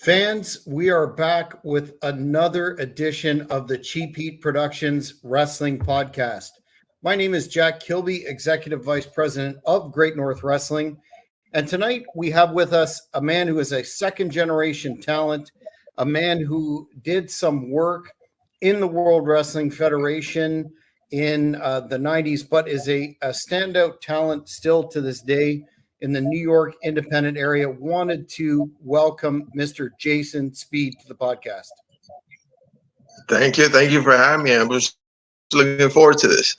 Fans, we are back with another edition of the Cheap Heat Productions Wrestling Podcast. My name is Jack Kilby, Executive Vice President of Great North Wrestling. And tonight we have with us a man who is a second-generation talent, a man who did some work in the World Wrestling Federation in the 90s, but is a standout talent still to this day in the New York independent area. Wanted to welcome Mr. Jason Speed to the podcast. Thank you. Thank you for having me. I was looking forward to this.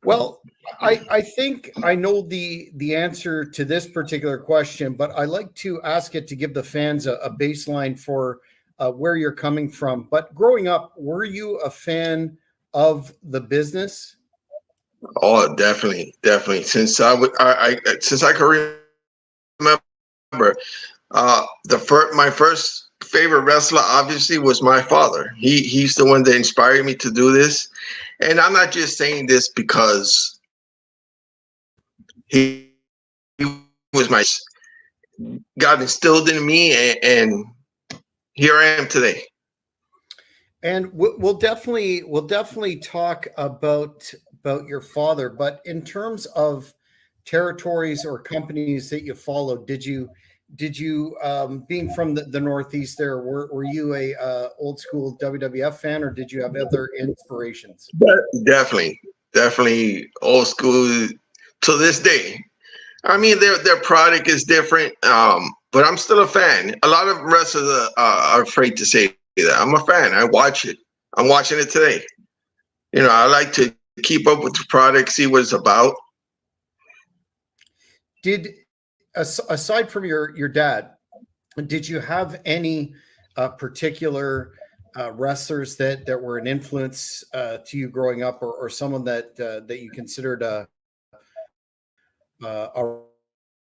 Well, I think I know the answer to this particular question, but I like to ask it to give the fans a baseline for where you're coming from. But growing up, were you a fan of the business? Oh, definitely. Since I can remember, my first favorite wrestler obviously was my father. He's the one that inspired me to do this, and I'm not just saying this because he was God instilled in me, and here I am today. And we'll definitely talk about your father, but in terms of territories or companies that you followed, did you being from the Northeast there, were you a old school WWF fan, or did you have other inspirations? Definitely old school to this day. I mean, their product is different, but I'm still a fan. A lot of wrestlers are afraid to say that. I'm a fan. I watch it. I'm watching it today. You know, I like to keep up with the product, see what it's about. Aside from your dad, did you have any particular wrestlers that were an influence to you growing up, or someone that you considered a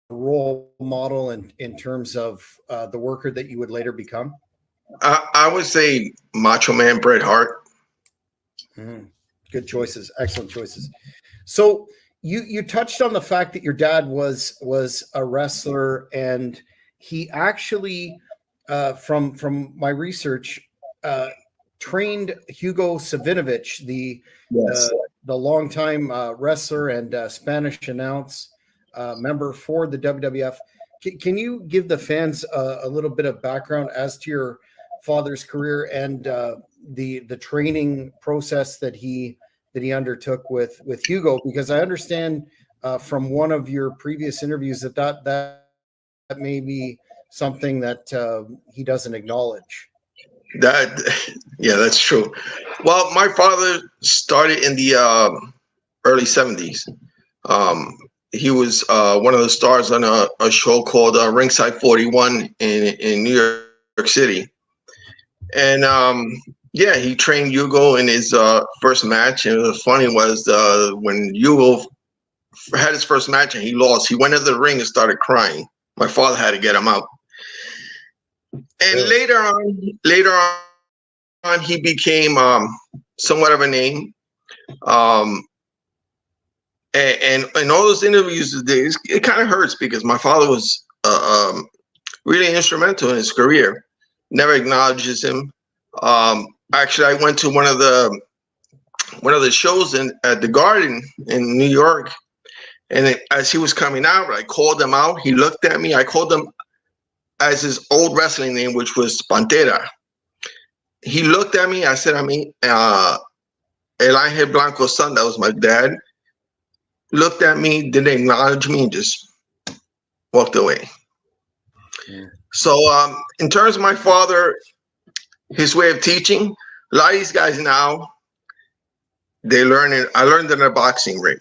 role model in terms of the worker that you would later become? I would say Macho Man Bret Hart. Good choices. Excellent choices. So you touched on the fact that your dad was a wrestler, and he actually, from my research, trained Hugo Savinovich, the longtime wrestler and Spanish announce member for the WWF. Can you give the fans a little bit of background as to your father's career and the training process that he undertook with Hugo? Because I understand from one of your previous interviews that may be something that he doesn't acknowledge. That's true. Well, my father started in the early 70s. He was one of the stars on a show called Ringside 41 in New York City. And he trained Hugo in his first match. And the funny was when Hugo had his first match and he lost, he went into the ring and started crying. My father had to get him out. And later on, he became somewhat of a name. And in all those interviews today, it kind of hurts because my father was really instrumental in his career. Never acknowledges him. Actually, I went to one of the shows at the Garden in New York, and as he was coming out, I called him out. He looked at me. I called him as his old wrestling name, which was Pantera. He looked at me. I said, El Ángel Blanco's son. That was my dad. Looked at me, didn't acknowledge me, and just walked away. Yeah. So in terms of my father, his way of teaching, a lot of these guys now, I learned in a boxing ring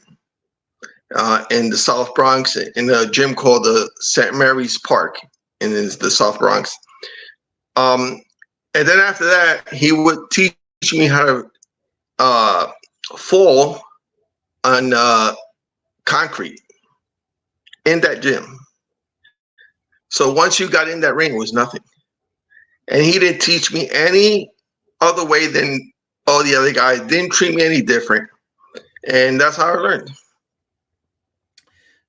in the South Bronx, in a gym called the St. Mary's Park in the South Bronx. And then after that, he would teach me how to fall on concrete in that gym. So once you got in that ring, it was nothing. And he didn't teach me any other way than all the other guys. Didn't treat me any different. And that's how I learned.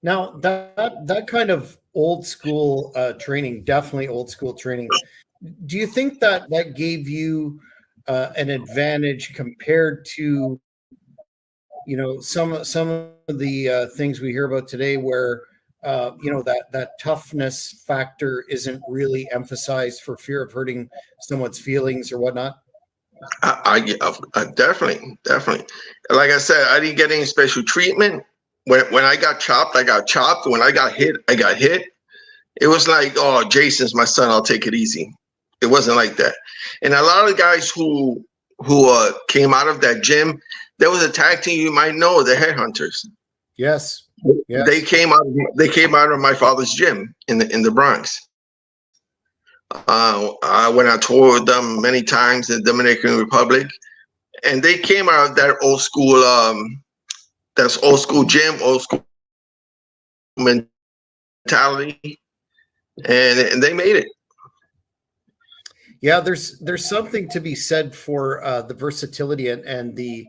Now, that kind of old school training, definitely old school training. Do you think that that gave you an advantage compared to, you know, some of the things we hear about today, where you know, that toughness factor isn't really emphasized for fear of hurting someone's feelings or whatnot? I definitely, definitely. Like I said, I didn't get any special treatment. When I got chopped, I got chopped. When I got hit, I got hit. It was like, oh, Jason's my son. I'll take it easy. It wasn't like that. And a lot of guys who came out of that gym, there was a tag team you might know, the Headhunters. Yes. Yes. They came out. They came out of my father's gym in the Bronx. I went on tour with them many times in the Dominican Republic, and they came out of that old school. That's old school gym, old school mentality, and they made it. Yeah, there's something to be said for the versatility and the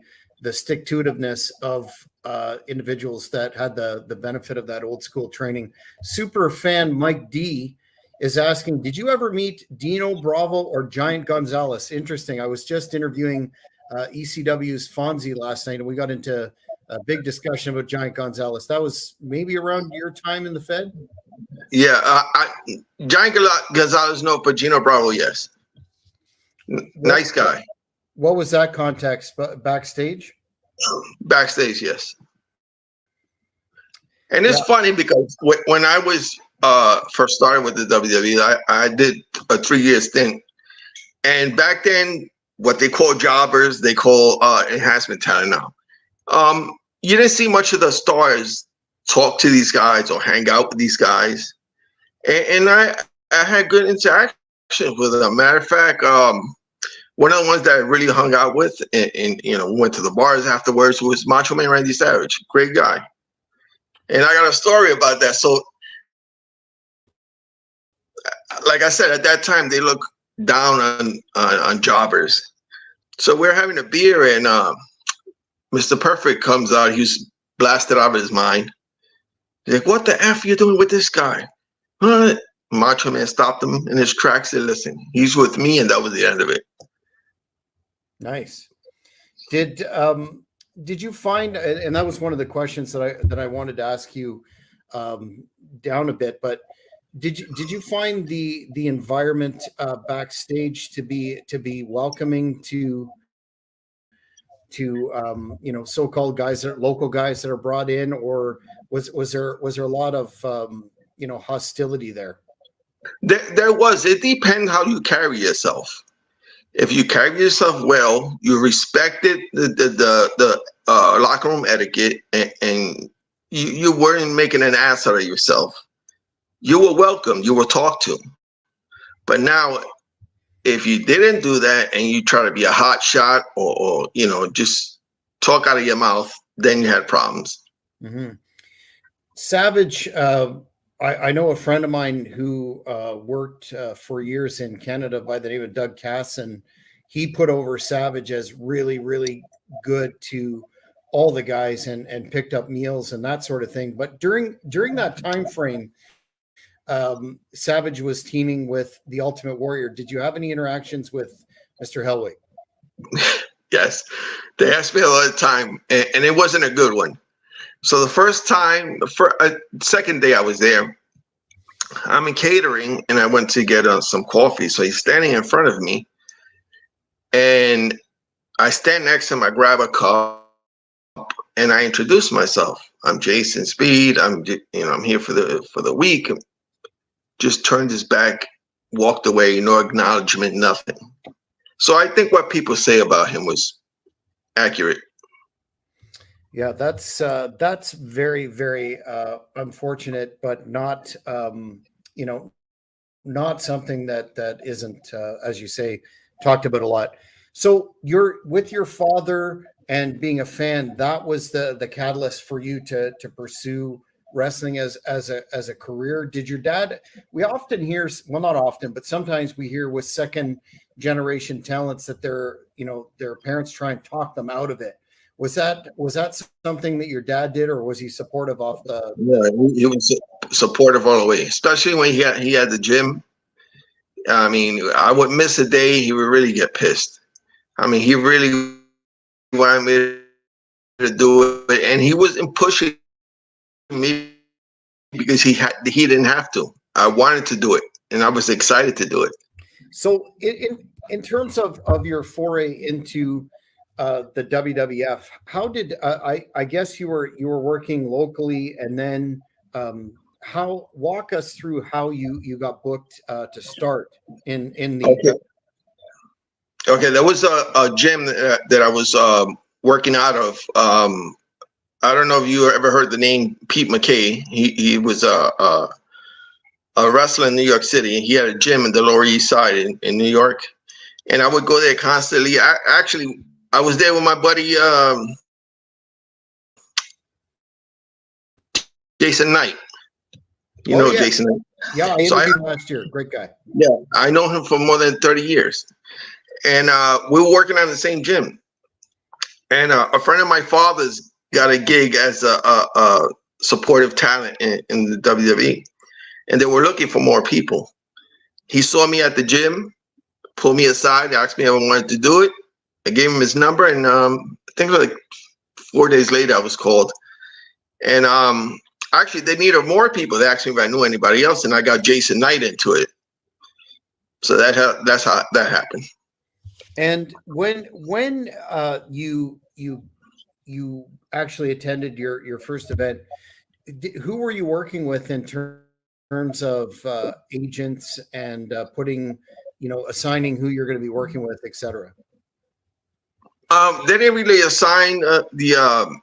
stick-to-itiveness of individuals that had the benefit of that old school training. Super fan Mike D is asking, did you ever meet Dino Bravo or Giant Gonzalez? Interesting. I was just interviewing ECW's Fonzie last night, and we got into a big discussion about Giant Gonzalez. That was maybe around your time in the Fed? Yeah, Giant Gonzalez, no, but Gino Bravo, yes. Nice guy. What was that context? Backstage? Backstage, yes. And it's funny because when I was first started with the WWE, I did a 3-year stint. And back then, what they call jobbers, they call enhancement talent now. You didn't see much of the stars talk to these guys or hang out with these guys. And I had good interaction with them. Matter of fact, one of the ones that I really hung out with and you know, went to the bars afterwards was Macho Man Randy Savage. Great guy. And I got a story about that. So, like I said, at that time, they looked down on jobbers. So we're having a beer, and Mr. Perfect comes out. He's blasted out of his mind. He's like, what the F are you doing with this guy? What? Macho Man stopped him in his tracks and listen, he's with me, and that was the end of it. Nice. Did you find, and that was one of the questions that I wanted to ask you down a bit, but did you find the environment backstage to be welcoming to you know, so-called guys, that local guys that are brought in, or was there a lot of you know, hostility there? There was. It depends how you carry yourself. If you carry yourself well, you respected the locker room etiquette, and you weren't making an ass out of yourself, you were welcome. You were talked to. But now, if you didn't do that and you try to be a hot shot or you know, just talk out of your mouth, then you had problems. Mm-hmm. Savage. I know a friend of mine who worked for years in Canada by the name of Doug Cass, and he put over Savage as really, really good to all the guys and picked up meals and that sort of thing. But during that time frame, Savage was teaming with the Ultimate Warrior. Did you have any interactions with Mr. Hellwig? Yes, they asked me a lot of time, and it wasn't a good one. So the first time, second day I was there, I'm in catering, and I went to get some coffee. So he's standing in front of me, and I stand next to him. I grab a cup, and I introduce myself. I'm Jason Speed. I'm here for the week. Just turned his back, walked away, no acknowledgement, nothing. So I think what people say about him was accurate. Yeah, that's very, very unfortunate, but not you know, not something that isn't as you say, talked about a lot. So you're with your father and being a fan, that was the catalyst for you to pursue wrestling as a career. Did your dad, we often hear, well, not often, but sometimes we hear with second generation talents that their parents try and talk them out of it. Was that something that your dad did, or was he supportive of the? Yeah, he was supportive all the way, especially when he had the gym. I mean, I would miss a day, he would really get pissed. I mean, he really wanted me to do it, and he wasn't pushing me because he didn't have to. I wanted to do it, and I was excited to do it. So, in terms of your foray into the WWF, how did I guess you were working locally, and then how walk us through how you got booked to start in the. Okay, there was a gym that I was working out of. I don't know if you ever heard the name Pete McKay. He was a wrestler in New York City. He had a gym in the Lower East Side in New York, and I would go there constantly. I was there with my buddy Jason Knight. You know yeah. Jason Knight. Yeah, I interviewed him last year. Great guy. Yeah, I know him for more than 30 years. And we were working on the same gym. And a friend of my father's got a gig as a supportive talent in the WWE. And they were looking for more people. He saw me at the gym, pulled me aside, asked me if I wanted to do it. I gave him his number, and I think like 4 days later I was called. And actually they needed more people. They asked me if I knew anybody else, and I got Jason Knight into it. So that's how that happened. And when you actually attended your first event, who were you working with in terms of agents and putting, assigning who you're going to be working with, etc.? They didn't really assign the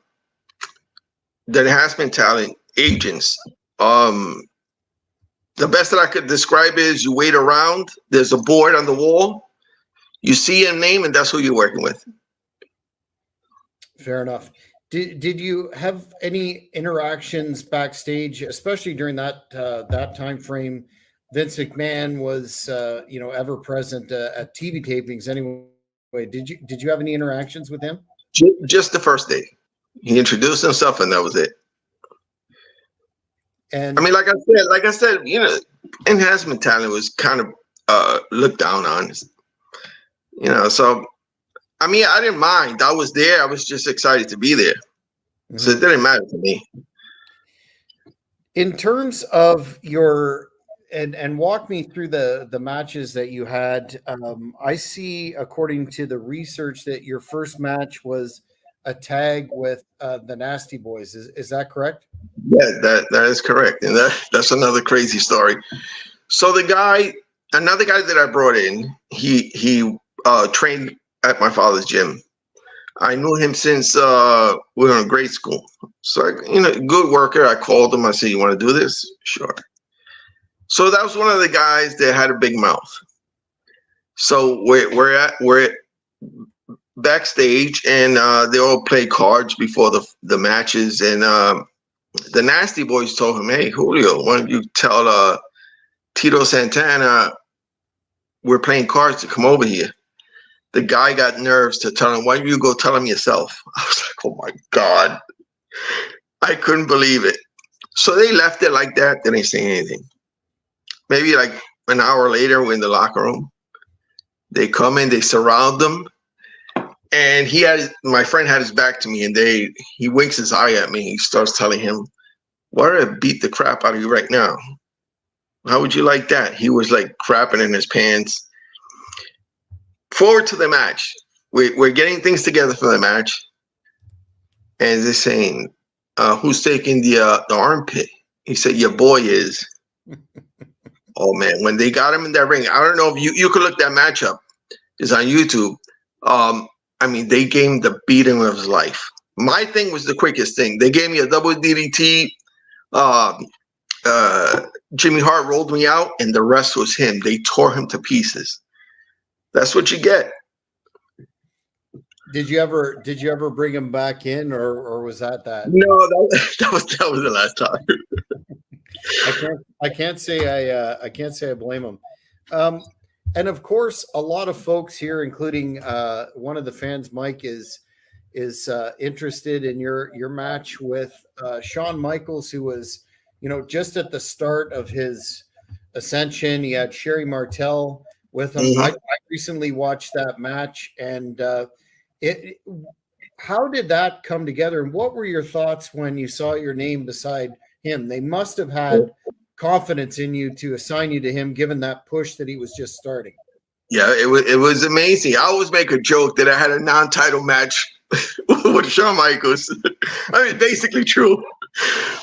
enhancement talent agents. The best that I could describe is you wait around. There's a board on the wall. You see a name, and that's who you're working with. Fair enough. Did you have any interactions backstage, especially during that time frame? Vince McMahon was ever present at TV tapings. Anyway, did you have any interactions with him? Just the first day, he introduced himself, and that was it. And I mean, like I said, enhancement talent was kind of looked down on. So I mean, I didn't mind. I was there. I was just excited to be there. Mm-hmm. So it didn't matter to me. In terms of your and walk me through the matches that you had. I see, according to the research, that your first match was a tag with the Nasty Boys. Is that correct? Yeah, that is correct. And that's another crazy story. So another guy that I brought in, he trained at my father's gym. I knew him since we were in grade school. So, good worker. I called him. I said, "You want to do this?" Sure. So that was one of the guys that had a big mouth. So we're backstage, and they all play cards before the matches. And the Nasty Boys told him, "Hey, Julio, why don't you tell Tito Santana we're playing cards to come over here?" The guy got nerves to tell him, "Why don't you go tell him yourself?" I was like, "Oh my God." I couldn't believe it. So they left it like that. They didn't say anything. Maybe like an hour later, we're in the locker room. They come in, they surround them. And my friend had his back to me, and he winks his eye at me. He starts telling him, "Why did I beat the crap out of you right now? How would you like that?" He was like crapping in his pants. Forward to the match. We're getting things together for the match. And they're saying, "Who's taking the armpit?" He said, "Your boy is." Oh, man. When they got him in that ring, I don't know if you could look that match up. It's on YouTube. I mean, they gave him the beating of his life. My thing was the quickest thing. They gave me a double DDT. Jimmy Hart rolled me out, and the rest was him. They tore him to pieces. That's what you get. Did you ever bring him back in, or was that? No, that was the last time. I can't say I blame him. And of course, a lot of folks here, including one of the fans, Mike, is interested in your match with Shawn Michaels, who was, just at the start of his ascension. He had Sherry Martel with him. I recently watched that match, and how did that come together? And what were your thoughts when you saw your name beside him? They must have had confidence in you to assign you to him, given that push that he was just starting. Yeah, it was amazing. I always make a joke that I had a non-title match with Shawn Michaels. I mean, basically true.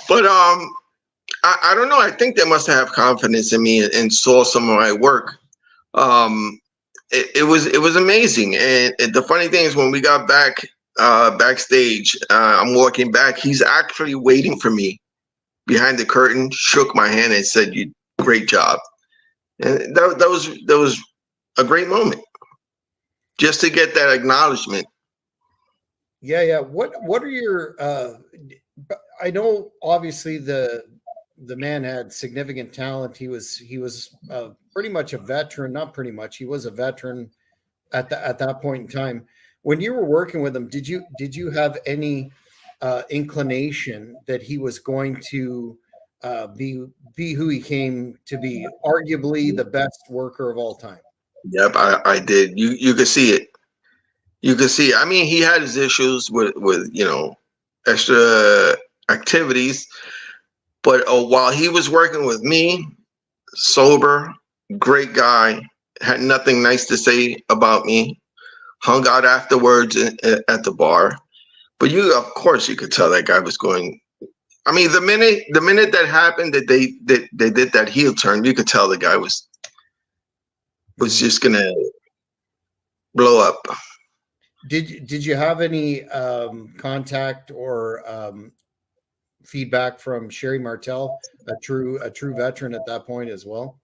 But I don't know. I think they must have confidence in me and saw some of my work. It was amazing. And the funny thing is, when we got back backstage, I'm walking back. He's actually waiting for me behind the curtain, shook my hand and said, great job. And that was a great moment, just to get that acknowledgement. Yeah. What are your I know obviously the man had significant talent. He was pretty much a veteran, not pretty much. He was a veteran at that point in time. When you were working with him, did you have any inclination that he was going to be who he came to be, arguably the best worker of all time? Yep, I did. You could see it. You could see it. I mean, he had his issues with extra activities, but while he was working with me, sober, great guy, had nothing nice to say about me, hung out afterwards at the bar. But of course, you could tell that guy was going. I mean, the minute that happened, that they did that heel turn, you could tell the guy was just gonna blow up. Did you have any contact or feedback from Sherry Martel, a true veteran at that point as well?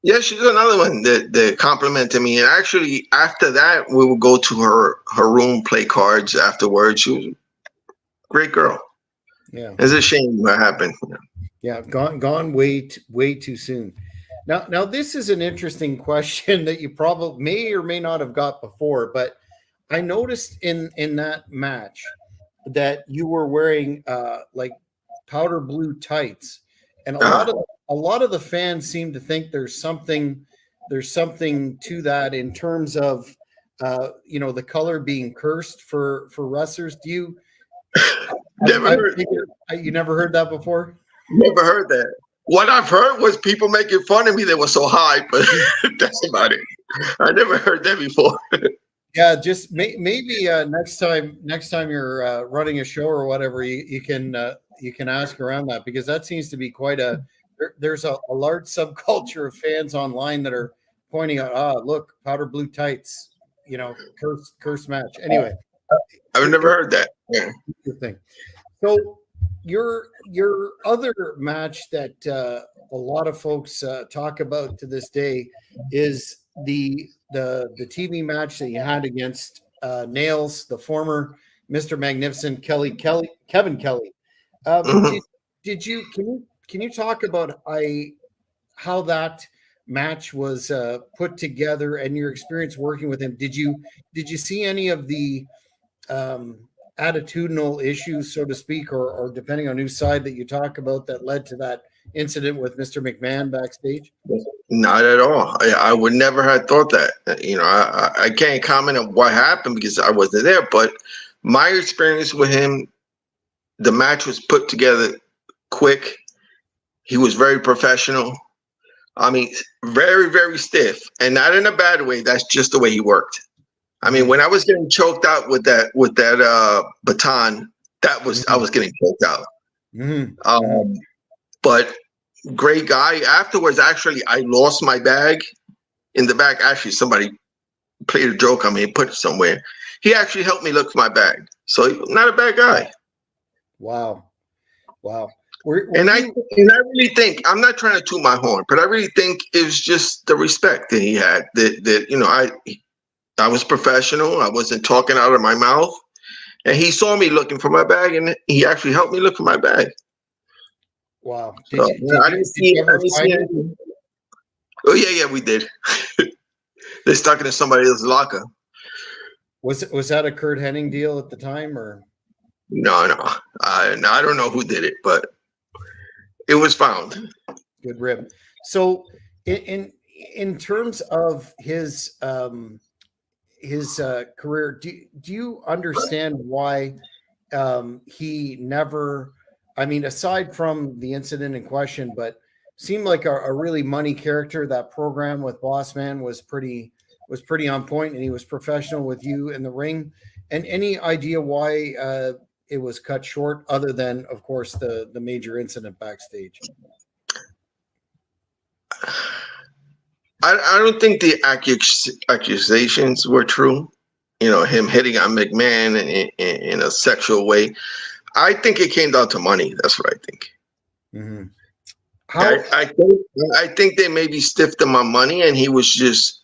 Yeah, she's another one that complimented me. And actually, after that, we would go to her room, play cards afterwards. She was a great girl. Yeah, it's a shame what happened. Yeah, gone way too soon. Now this is an interesting question that you probably may or may not have got before, but I noticed in that match that you were wearing like powder blue tights, and a lot of the fans seem to think there's something to that in terms of the color being cursed for wrestlers. Do you you never heard that before? Never heard that. What I've heard was people making fun of me. They were so high, but that's about it. I never heard that before. Yeah, just maybe next time you're running a show or whatever, you can ask around that, because that seems to be quite there's a large subculture of fans online that are pointing out, look, powder blue tights, curse match. Anyway, I've never heard that. Yeah. Interesting. So your other match that a lot of folks talk about to this day is the TV match that you had against Nails, the former Mr. Magnificent Kevin Kelly. Did you can you talk about how that match was put together and your experience working with him? Did you see any of the attitudinal issues, so to speak, or depending on whose side that you talk about, that led to that incident with Mr. McMahon backstage? Not at all. I would never have thought that. I can't comment on what happened because I wasn't there, but my experience with him, the match was put together quick. He was very professional. I mean, very, very stiff, and not in a bad way. That's just the way he worked. I mean, when I was getting choked out with that baton, I was getting choked out. But great guy. Afterwards, actually, I lost my bag in the back. Actually, somebody played a joke on me and put it somewhere. He actually helped me look for my bag. So not a bad guy. Wow. And I really think, I'm not trying to toot my horn, but I really think it was just the respect that he had. I was professional. I wasn't talking out of my mouth. And he saw me looking for my bag, and he actually helped me look for my bag. Wow. I didn't see anything. Oh, yeah, we did. They stuck it in somebody else's locker. Was that a Kurt Hennig deal at the time, or? No, no. I don't know who did it, but it was found. Good rib. So in terms of his career, do you understand why he never, I mean, aside from the incident in question, but seemed like a really money character? That program with Boss Man was pretty on point, and he was professional with you in the ring. And any idea why it was cut short, other than, of course, the major incident backstage? I don't think the accusations were true. You know, him hitting on McMahon in a sexual way. I think it came down to money. That's what I think. Mm-hmm. I think they maybe stiffed him on money, and he was just,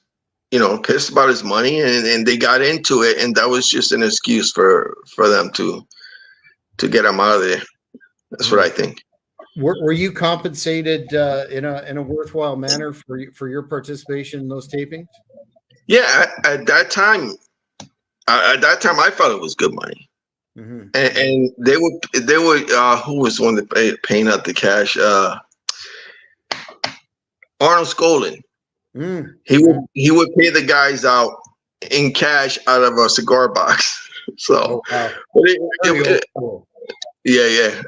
you know, pissed about his money, and they got into it, and that was just an excuse for them to get him out of there. That's what I think. Were you compensated in a worthwhile manner for your participation in those tapings? Yeah, at that time, I felt it was good money. Mm-hmm. And they were who was the one that paying out the cash? Arnold Skolin. Mm. He would pay the guys out in cash out of a cigar box. So, cool. Yeah.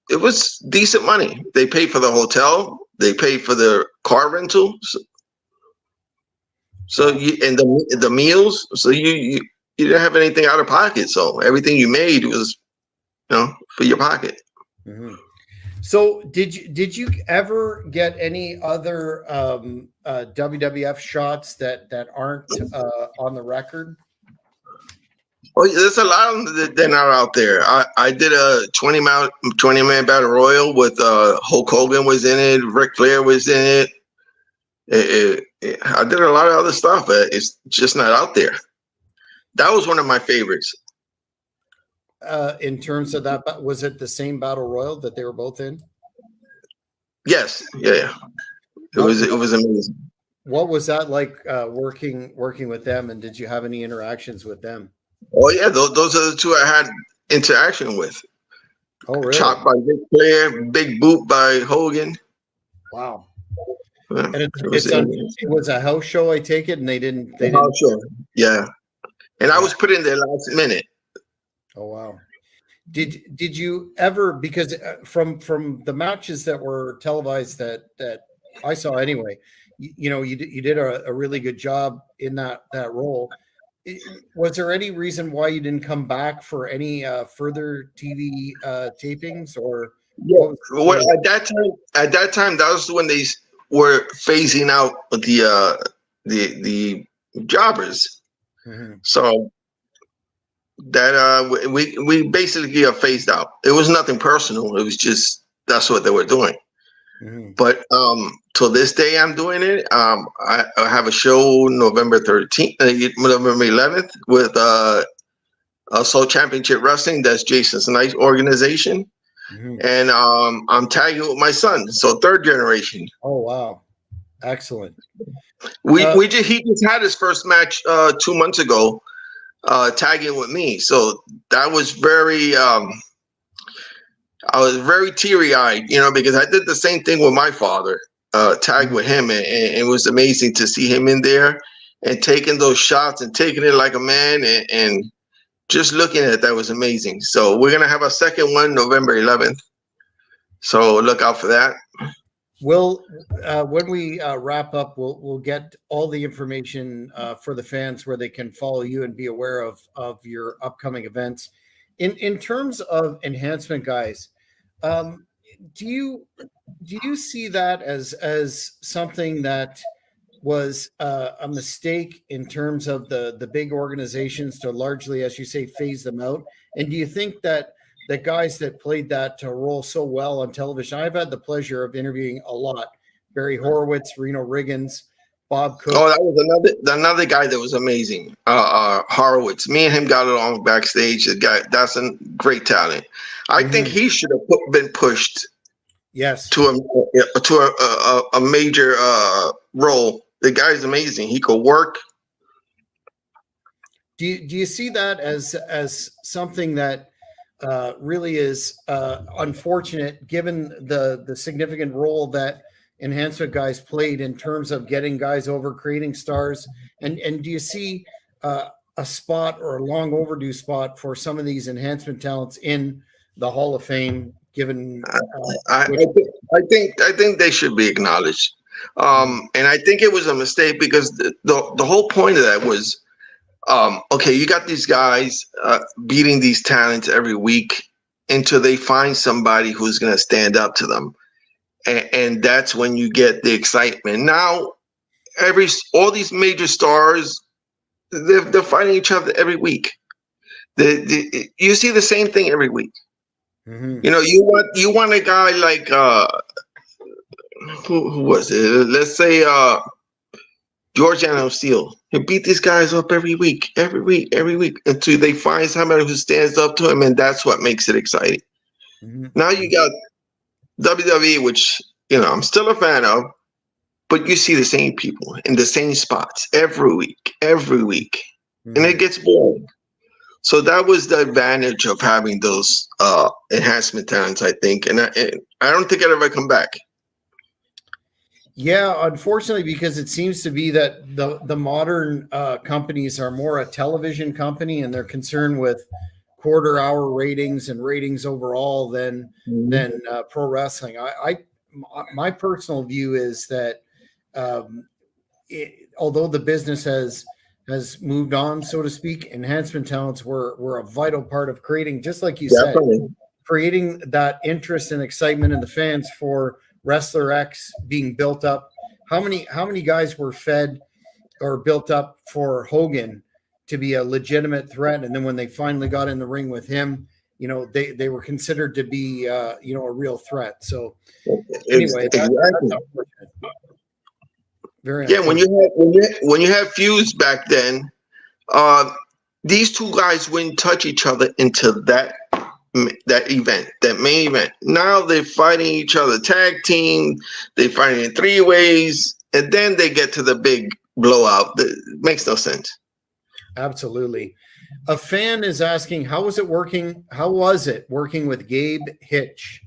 It was decent money. They paid for the hotel. They paid for the car rental. So and the meals. So you didn't have anything out of pocket. So everything you made was, you know, for your pocket. Mm-hmm. So did you ever get any other WWF shots that aren't on the record? Oh, there's a lot of them that are out there. I did a 20-man battle royal with Hulk Hogan was in it, Ric Flair was in it. I did a lot of other stuff, but it's just not out there. That was one of my favorites. In terms of that, was it the same battle royal that they were both in? Yes, yeah. It was amazing. What was that like working with them, and did you have any interactions with them? Oh yeah, those are the two I had interaction with. Oh really? Chopped by Ric Flair, big boot by Hogan. Wow. And it was a house show, I take it, and they didn't. House show. Yeah, and I was put in there last minute. Oh wow! Did you ever, because from the matches that were televised that I saw anyway, you did a really good job in that role. Was there any reason why you didn't come back for any further TV tapings, or? Yeah, well, at that time, that was when they were phasing out the jobbers. Mm-hmm. So that we basically got phased out. It was nothing personal. It was just that's what they were doing. Mm-hmm. But till this day, I'm doing it. I have a show November 13th, November 11th with Soul Championship Wrestling. That's Jason Snipes' organization. Mm-hmm. And I'm tagging with my son, so third generation. Oh wow, excellent. He just had his first match 2 months ago, tagging with me. So that was very I was very teary-eyed, because I did the same thing with my father, tagged with him, and it was amazing to see him in there and taking those shots and taking it like a man, and just looking at that was amazing. So we're gonna have a second one November 11th. So look out for that. Well, when we wrap up, we'll get all the information for the fans where they can follow you and be aware of your upcoming events. In terms of enhancement, guys, do you see that as something that was a mistake in terms of the big organizations to largely, as you say, phase them out? And do you think that the guys that played that role so well on television, I've had the pleasure of interviewing a lot, Barry Horowitz, Reno Riggins, Bob Cook. Oh, that was another guy that was amazing. Horowitz. Me and him got along backstage. The guy, that's a great talent. I think he should have been pushed. Yes. To a major role. The guy's amazing. He could work. Do you see that as something that really is unfortunate, given the significant role that enhancement guys played in terms of getting guys over, creating stars, and do you see a spot or a long overdue spot for some of these enhancement talents in the Hall of Fame? Given, I think they should be acknowledged, and I think it was a mistake because the whole point of that was, okay, you got these guys beating these talents every week until they find somebody who's going to stand up to them, and that's when you get the excitement. Now, all these major stars, they're fighting each other every week. You see the same thing every week. mm-hmm. You know, you want a guy like who was it? Let's say Georgiano Steele. He beat these guys up every week, until they find somebody who stands up to him, and that's what makes it exciting. Mm-hmm. Now you got WWE, which I'm still a fan of, but you see the same people in the same spots every week, Mm-hmm. and it gets boring. So that was the advantage of having those enhancement talents, I think, and I don't think it'll ever come back. Yeah, unfortunately, because it seems to be that the modern companies are more a television company, and they're concerned with quarter hour ratings and ratings overall than pro wrestling. My personal view is that although the business has moved on, so to speak, enhancement talents were a vital part of creating, just like you Definitely. said, creating that interest and excitement in the fans for Wrestler X being built up. How many guys were fed or built up for Hogan to be a legitimate threat, and then when they finally got in the ring with him, they were considered to be a real threat. So anyway, exactly. that's very Yeah, when you have feuds back then, these two guys wouldn't touch each other until that event, that main event. Now they're fighting each other tag team, they're fighting in 3-ways, and then they get to the big blowout. It makes no sense. Absolutely. A fan is asking, how was it working with Gabe Hitch?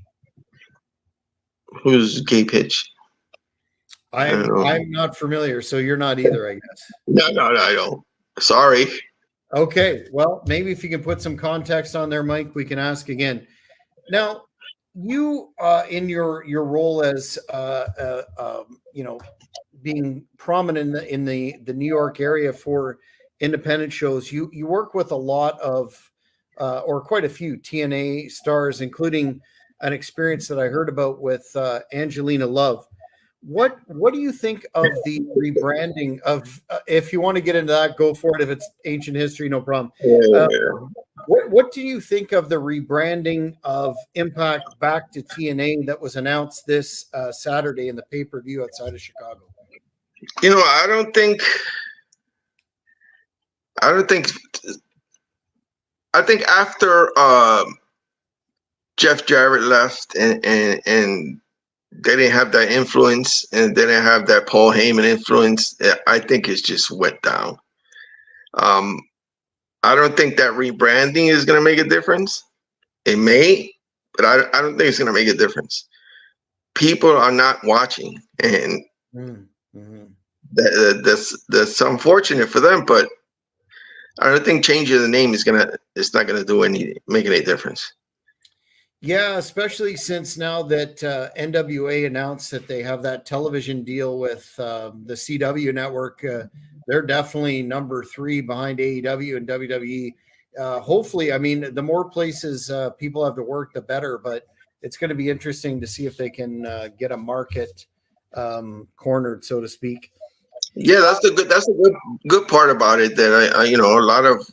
Who's Gabe Hitch? I'm not familiar, so you're not either, I guess. No, I don't. Sorry. Okay, well, maybe if you can put some context on there, Mike, we can ask again. Now, you in your role as being prominent in the New York area for independent shows, you work with a lot of or quite a few TNA stars, including an experience that I heard about with Angelina Love. What do you think of the rebranding of? If you want to get into that, go for it. If it's ancient history, no problem. What do you think of the rebranding of Impact back to TNA that was announced this Saturday in the pay-per-view outside of Chicago? I don't think. I think after Jeff Jarrett left and they didn't have that influence, and they didn't have that Paul Heyman influence, I think it's just went down. I don't think that rebranding is going to make a difference. It may, but I don't think it's going to make a difference. People are not watching, and that's unfortunate for them. But I don't think changing the name it's not gonna make any difference. Yeah, especially since now that NWA announced that they have that television deal with the CW network, they're definitely number 3 behind AEW and WWE. Hopefully, I mean, the more places people have to work, the better. But it's going to be interesting to see if they can get a market cornered, so to speak. Yeah, that's a good part about it. That I a lot of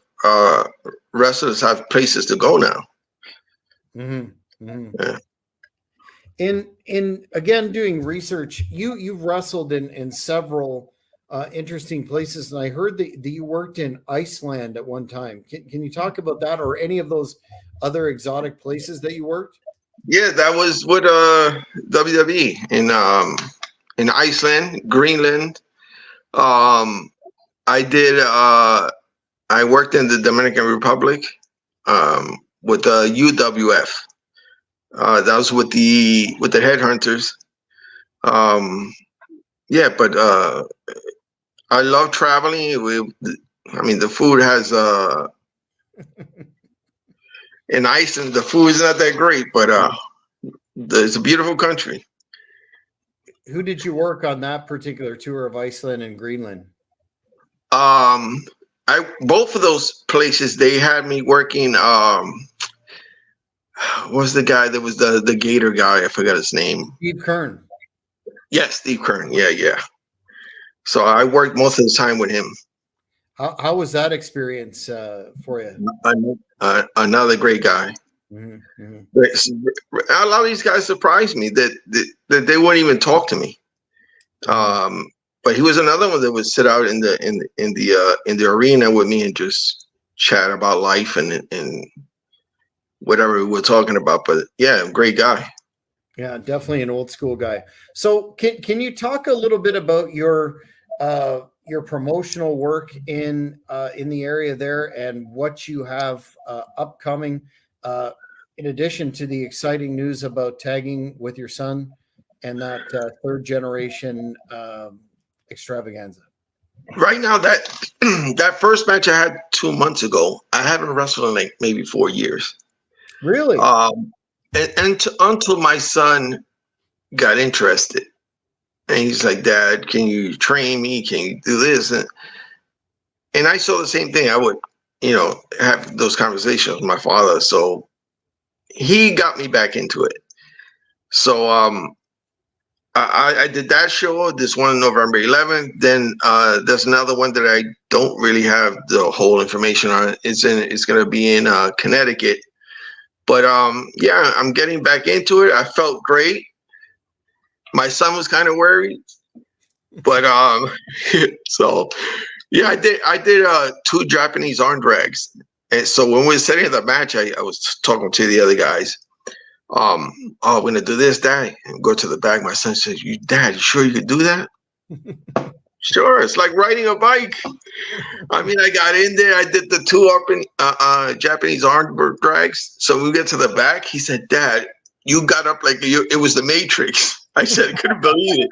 wrestlers have places to go now. Mm-hmm. Mm-hmm. Yeah. In again doing research, you've wrestled in several interesting places, and I heard that you worked in Iceland at one time. Can you talk about that, or any of those other exotic places that you worked? Yeah, that was with WWE in Iceland, Greenland. I did I worked in the Dominican Republic with the UWF. That was with the headhunters. Yeah, but I love traveling. I mean, the food has in Iceland, the food is not that great, but it's a beautiful country. Who did you work on that particular tour of Iceland and Greenland? Both of those places, they had me working. What was the guy that was the Gator guy? I forgot his name. Steve Kern. Yes, Steve Kern. Yeah. So I worked most of the time with him. How was that experience for you? Another great guy. Mm-hmm. A lot of these guys surprised me that they wouldn't even talk to me. But he was another one that would sit out in the arena with me and just chat about life and whatever we were talking about. But yeah, great guy. Yeah, definitely an old school guy. So can you talk a little bit about your promotional work in the area there and what you have upcoming, in addition to the exciting news about tagging with your son and that third generation extravaganza? Right now, that first match I had 2 months ago, I haven't wrestled in like maybe 4 years. Really? Until my son got interested. And he's like, Dad, can you train me? Can you do this? And I saw the same thing. I would, have those conversations with my father. So he got me back into it. So I did that show, this one on November 11th. Then there's another one that I don't really have the whole information on. It's going to be in Connecticut. But yeah, I'm getting back into it. I felt great. My son was kind of worried, but so yeah, I did 2 Japanese arm drags. And so when we were setting the match, I was talking to the other guys. Oh, we're gonna do this, Dad. And go to the back. My son says, Dad, you sure you could do that? Sure, it's like riding a bike. I mean, I got in there. I did the 2 up in Japanese arm drags. So we get to the back. He said, Dad, you got up like it was the Matrix. I said, I couldn't believe it.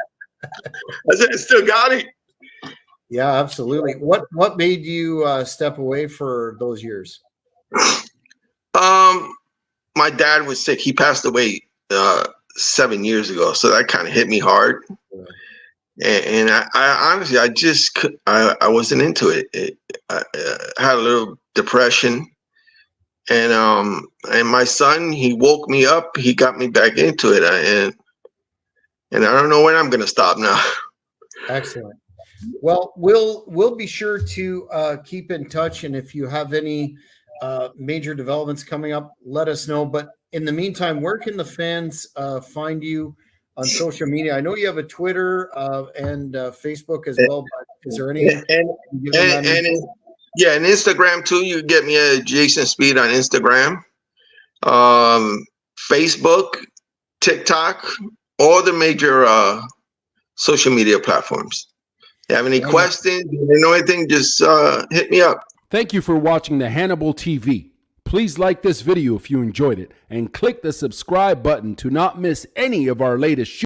I said, I still got it. Yeah, absolutely. What made you step away for those years? My dad was sick. He passed away 7 years ago, so that kind of hit me hard. And I honestly, I wasn't into it. I had a little depression, and my son, he woke me up. He got me back into it, and I don't know when I'm going to stop now. Excellent. Well, we'll be sure to keep in touch, and if you have any major developments coming up, let us know. But in the meantime, where can the fans find you on social media? I know you have a Twitter and Facebook as well. But is there any? Yeah, and Instagram too. You can get me at Jason Speed on Instagram, Facebook, TikTok, all the major social media platforms. If you have any questions, you know anything, just hit me up. Thank you for watching the Hannibal TV. Please like this video if you enjoyed it and click the subscribe button to not miss any of our latest shows.